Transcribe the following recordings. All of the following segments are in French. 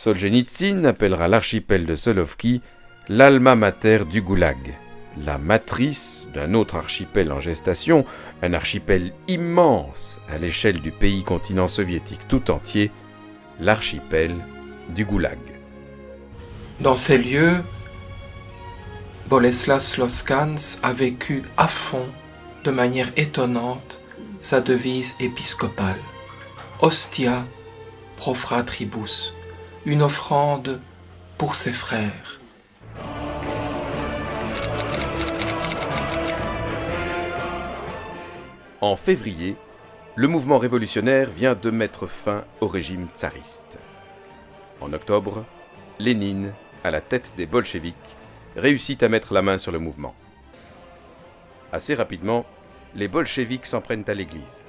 Solzhenitsyn appellera l'archipel de Solovki l'alma mater du goulag, la matrice d'un autre archipel en gestation, un archipel immense à l'échelle du pays-continent soviétique tout entier, l'archipel du goulag. Dans ces lieux, Boleslas Sloskans a vécu à fond, de manière étonnante, sa devise épiscopale. Ostia pro fratribus, une offrande pour ses frères. En février, le mouvement révolutionnaire vient de mettre fin au régime tsariste. En octobre, Lénine, à la tête des bolcheviks, réussit à mettre la main sur le mouvement. Assez rapidement, les bolcheviks s'en prennent à l'Église.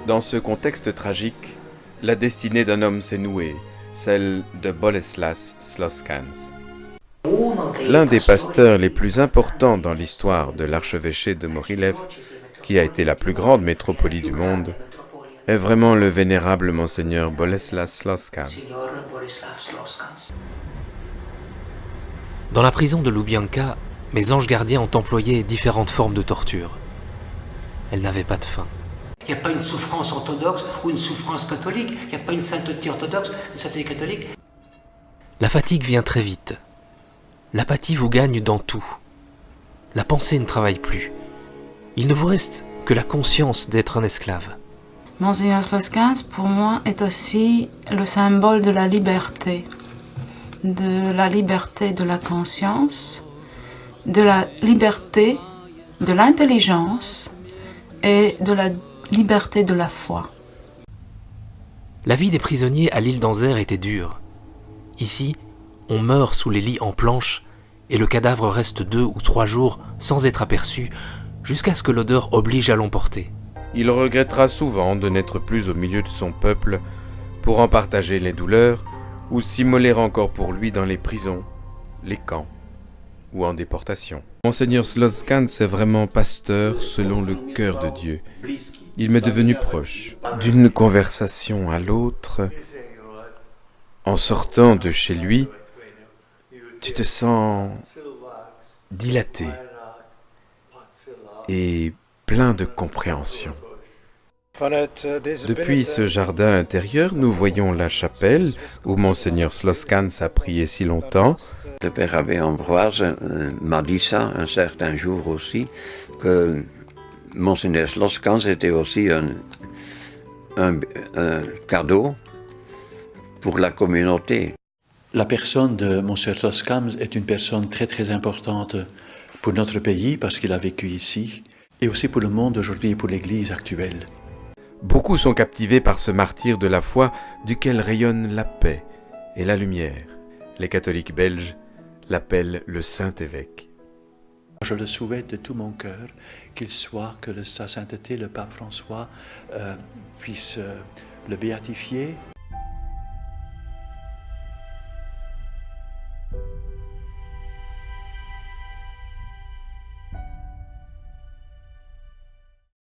Dans ce contexte tragique, la destinée d'un homme s'est nouée, celle de Boleslas Sloskans. L'un des pasteurs les plus importants dans l'histoire de l'archevêché de Mohilev, qui a été la plus grande métropolie du monde, est vraiment le vénérable monseigneur Boleslas Sloskans. Dans la prison de Loubianka, mes anges gardiens ont employé différentes formes de torture. Elles n'avaient pas de fin. Il n'y a pas une souffrance orthodoxe ou une souffrance catholique. Il n'y a pas une sainteté orthodoxe, une sainteté catholique. La fatigue vient très vite. L'apathie vous gagne dans tout. La pensée ne travaille plus. Il ne vous reste que la conscience d'être un esclave. Monseigneur Sloskans, pour moi, est aussi le symbole de la liberté de la conscience, de la liberté de l'intelligence et de la liberté de la foi. La vie des prisonniers à l'île d'Anzer était dure. Ici, on meurt sous les lits en planches et le cadavre reste 2 ou 3 jours sans être aperçu jusqu'à ce que l'odeur oblige à l'emporter. Il regrettera souvent de n'être plus au milieu de son peuple pour en partager les douleurs ou s'immoler encore pour lui dans les prisons, les camps ou en déportation. Monseigneur Sloskans est vraiment pasteur selon le cœur de Dieu. Il m'est devenu proche. D'une conversation à l'autre, en sortant de chez lui, tu te sens dilaté et plein de compréhension. Depuis ce jardin intérieur, nous voyons la chapelle où Monseigneur Sloskans a prié si longtemps. Le père abbé Ambroise m'a dit ça un certain jour aussi, que Monseigneur Sloskans était aussi un cadeau pour la communauté. La personne de Monseigneur Sloskans est une personne très très importante pour notre pays parce qu'il a vécu ici et aussi pour le monde aujourd'hui et pour l'Église actuelle. Beaucoup sont captivés par ce martyr de la foi duquel rayonne la paix et la lumière. Les catholiques belges l'appellent le Saint-Évêque. Je le souhaite de tout mon cœur qu'il soit, que sa sainteté, le pape François, puisse le béatifier.